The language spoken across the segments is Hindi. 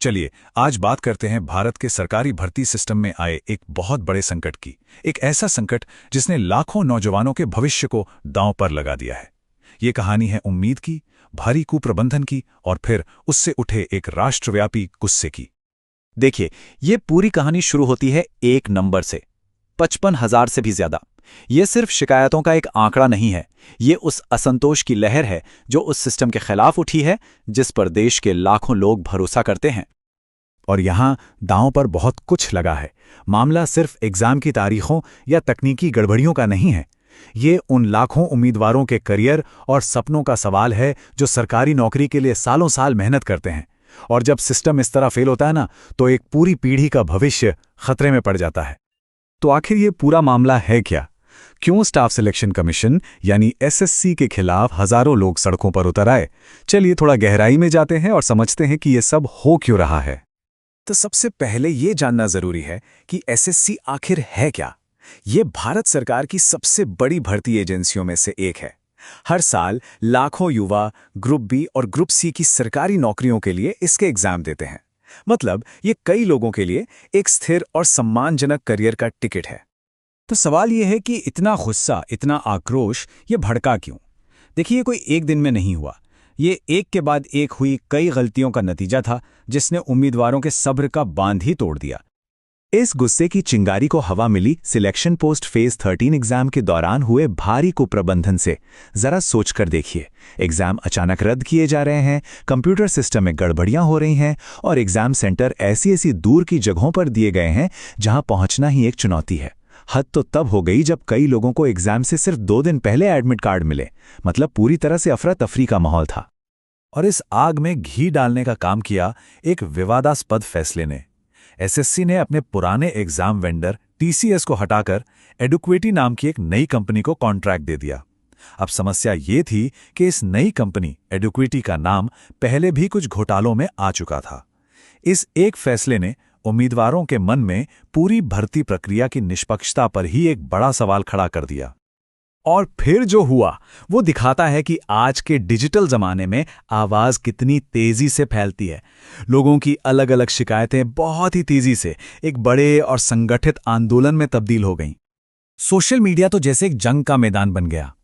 चलिए आज बात करते हैं भारत के सरकारी भर्ती सिस्टम में आए एक बहुत बड़े संकट की। एक ऐसा संकट जिसने लाखों नौजवानों के भविष्य को दांव पर लगा दिया है। ये कहानी है उम्मीद की, भारी कुप्रबंधन की और फिर उससे उठे एक राष्ट्रव्यापी गुस्से की। देखिए, ये पूरी कहानी शुरू होती है एक नंबर से, 55,000 से भी ज्यादा। ये सिर्फ शिकायतों का एक आंकड़ा नहीं है, ये उस असंतोष की लहर है जो उस सिस्टम के खिलाफ उठी है जिस पर देश के लाखों लोग भरोसा करते हैं। और यहाँ दांव पर बहुत कुछ लगा है। मामला सिर्फ एग्जाम की तारीखों या तकनीकी गड़बड़ियों का नहीं है। ये उन लाखों उम्मीदवारों के करियर और सपनों का सवाल है जो सरकारी नौकरी के लिए सालों साल मेहनत करते हैं। और जब सिस्टम इस तरह फेल होता है ना, तो एक पूरी पीढ़ी का भविष्य खतरे में पड़ जाता है। तो आखिर ये पूरा मामला है क्या? क्यों स्टाफ सिलेक्शन कमीशन यानी एसएससी के खिलाफ हजारों लोग सड़कों पर उतर आए? चलिए थोड़ा गहराई में जाते हैं और समझते हैं कि ये सब हो क्यों रहा है। तो सबसे पहले ये जानना जरूरी है कि एसएससी आखिर है क्या। ये भारत सरकार की सबसे बड़ी भर्ती एजेंसियों में से एक है। हर साल लाखों युवा ग्रुप बी और ग्रुप सी की सरकारी नौकरियों के लिए इसके एग्जाम देते हैं। मतलब ये कई लोगों के लिए एक स्थिर और सम्मानजनक करियर का टिकट है। तो सवाल यह है कि इतना गुस्सा, इतना आक्रोश ये भड़का क्यों? देखिए, ये कोई एक दिन में नहीं हुआ। ये एक के बाद एक हुई कई गलतियों का नतीजा था जिसने उम्मीदवारों के सब्र का बांध ही तोड़ दिया। इस गुस्से की चिंगारी को हवा मिली सिलेक्शन पोस्ट फेज 13 एग्जाम के दौरान हुए भारी कुप्रबंधन से। जरा सोचकर देखिए, एग्जाम अचानक रद्द किए जा रहे हैं, कंप्यूटर सिस्टम में गड़बड़ियां हो रही हैं और एग्जाम सेंटर ऐसी ऐसी दूर की जगहों पर दिए गए हैं जहां पहुंचना ही एक चुनौती है। हद तो तब हो गई जब कई लोगों को एग्जाम से सिर्फ 2 दिन पहले एडमिट कार्ड मिले। मतलब पूरी तरह से अफरा तफरी का माहौल था। और इस आग में घी डालने का काम किया एक विवादास्पद फैसले ने। एसएससी ने अपने पुराने एग्जाम वेंडर टीसीएस को हटाकर एडुक्विटी नाम की एक नई कंपनी को कॉन्ट्रैक्ट दे दिया। अब समस्या ये थी कि इस नई कंपनी एडुक्विटी का नाम पहले भी कुछ घोटालों में आ चुका था। इस एक फैसले ने उम्मीदवारों के मन में पूरी भर्ती प्रक्रिया की निष्पक्षता पर ही एक बड़ा सवाल खड़ा कर दिया। और फिर जो हुआ वो दिखाता है कि आज के डिजिटल जमाने में आवाज कितनी तेजी से फैलती है। लोगों की अलग अलग शिकायतें बहुत ही तेजी से एक बड़े और संगठित आंदोलन में तब्दील हो गईं। सोशल मीडिया तो जैसे एक जंग का मैदान बन गया।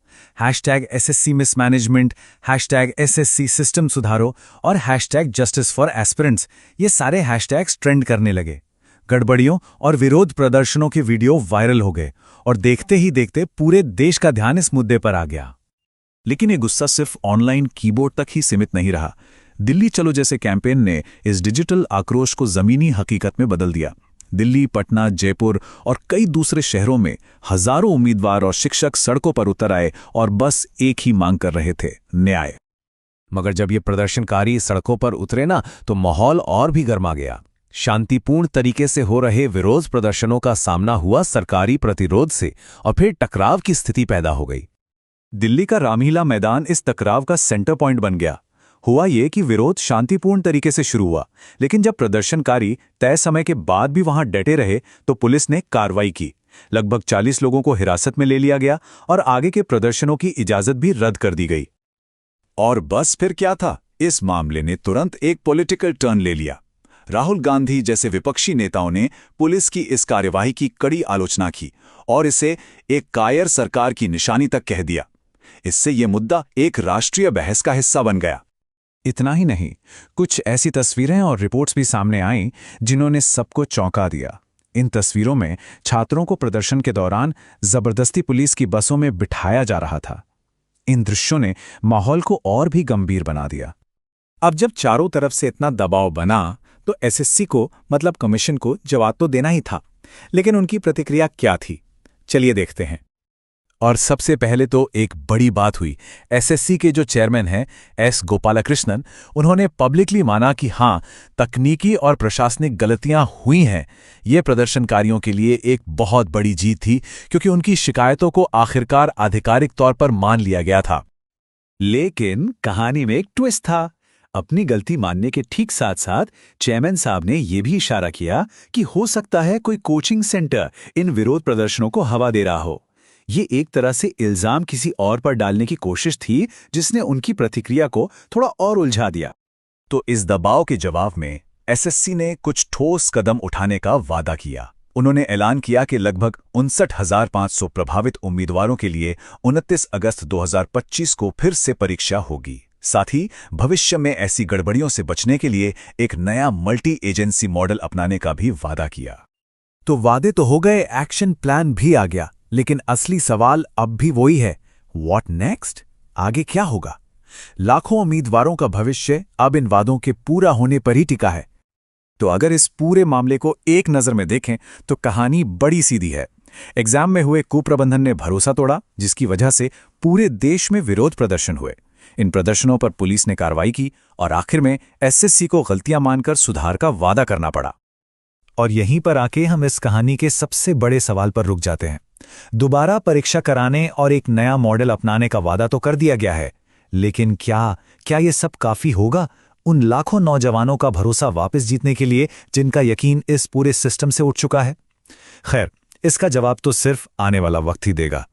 #SSC मिसमैनेजमेंट, #SSC सिस्टम सुधारो और #जस्टिस फॉर एस्पिरेंट्स, ये सारे हैशटैग्स ट्रेंड करने लगे। गड़बड़ियों और विरोध प्रदर्शनों के वीडियो वायरल हो गए और देखते ही देखते पूरे देश का ध्यान इस मुद्दे पर आ गया। लेकिन ये गुस्सा सिर्फ ऑनलाइन कीबोर्ड तक ही सीमित नहीं रहा। दिल्ली चलो जैसे कैंपेन ने इस डिजिटल आक्रोश को जमीनी हकीकत में बदल दिया। दिल्ली, पटना, जयपुर और कई दूसरे शहरों में हजारों उम्मीदवार और शिक्षक सड़कों पर उतर आए और बस एक ही मांग कर रहे थे, न्याय। मगर जब ये प्रदर्शनकारी सड़कों पर उतरे ना, तो माहौल और भी गर्मा गया। शांतिपूर्ण तरीके से हो रहे विरोध प्रदर्शनों का सामना हुआ सरकारी प्रतिरोध से और फिर टकराव की स्थिति पैदा हो गई। दिल्ली का रामलीला मैदान इस टकराव का सेंटर पॉइंट बन गया। हुआ ये कि विरोध शांतिपूर्ण तरीके से शुरू हुआ, लेकिन जब प्रदर्शनकारी तय समय के बाद भी वहां डटे रहे तो पुलिस ने कार्रवाई की। लगभग 40 लोगों को हिरासत में ले लिया गया और आगे के प्रदर्शनों की इजाजत भी रद्द कर दी गई। और बस फिर क्या था? इस मामले ने तुरंत एक पॉलिटिकल टर्न ले लिया। राहुल गांधी जैसे विपक्षी नेताओं ने पुलिस की इस कार्यवाही की कड़ी आलोचना की और इसे एक कायर सरकार की निशानी तक कह दिया। इससे यह मुद्दा एक राष्ट्रीय बहस का हिस्सा बन गया। इतना ही नहीं, कुछ ऐसी तस्वीरें और रिपोर्ट्स भी सामने आईं जिन्होंने सबको चौंका दिया। इन तस्वीरों में छात्रों को प्रदर्शन के दौरान जबरदस्ती पुलिस की बसों में बिठाया जा रहा था। इन दृश्यों ने माहौल को और भी गंभीर बना दिया। अब जब चारों तरफ से इतना दबाव बना तो एसएससी को, मतलब कमीशन को, जवाब तो देना ही था। लेकिन उनकी प्रतिक्रिया क्या थी, चलिए देखते हैं। और सबसे पहले तो एक बड़ी बात हुई। एसएससी के जो चेयरमैन हैं एस गोपालकृष्णन, उन्होंने पब्लिकली माना कि हां, तकनीकी और प्रशासनिक गलतियां हुई हैं। ये प्रदर्शनकारियों के लिए एक बहुत बड़ी जीत थी क्योंकि उनकी शिकायतों को आखिरकार आधिकारिक तौर पर मान लिया गया था। लेकिन कहानी में एक ट्विस्ट था। अपनी गलती मानने के ठीक साथ साथ चेयरमैन साहब ने यह भी इशारा किया कि हो सकता है कोई कोचिंग सेंटर इन विरोध प्रदर्शनों को हवा दे रहा हो। ये एक तरह से इल्जाम किसी और पर डालने की कोशिश थी, जिसने उनकी प्रतिक्रिया को थोड़ा और उलझा दिया। तो इस दबाव के जवाब में एसएससी ने कुछ ठोस कदम उठाने का वादा किया। उन्होंने ऐलान किया कि लगभग 59,500 प्रभावित उम्मीदवारों के लिए 29 अगस्त 2025 को फिर से परीक्षा होगी। साथ ही भविष्य में ऐसी गड़बड़ियों से बचने के लिए एक नया मल्टी एजेंसी मॉडल अपनाने का भी वादा किया। तो वादे तो हो गए, एक्शन प्लान भी आ गया, लेकिन असली सवाल अब भी वही है, व्हाट नेक्स्ट? आगे क्या होगा? लाखों उम्मीदवारों का भविष्य अब इन वादों के पूरा होने पर ही टिका है। तो अगर इस पूरे मामले को एक नज़र में देखें तो कहानी बड़ी सीधी है। एग्जाम में हुए कुप्रबंधन ने भरोसा तोड़ा, जिसकी वजह से पूरे देश में विरोध प्रदर्शन हुए। इन प्रदर्शनों पर पुलिस ने कार्रवाई की और आखिर में एसएससी को गलतियां मानकर सुधार का वादा करना पड़ा। और यहीं पर आके हम इस कहानी के सबसे बड़े सवाल पर रुक जाते हैं। दोबारा परीक्षा कराने और एक नया मॉडल अपनाने का वादा तो कर दिया गया है, लेकिन क्या ये सब काफी होगा उन लाखों नौजवानों का भरोसा वापस जीतने के लिए जिनका यकीन इस पूरे सिस्टम से उठ चुका है? खैर, इसका जवाब तो सिर्फ आने वाला वक्त ही देगा।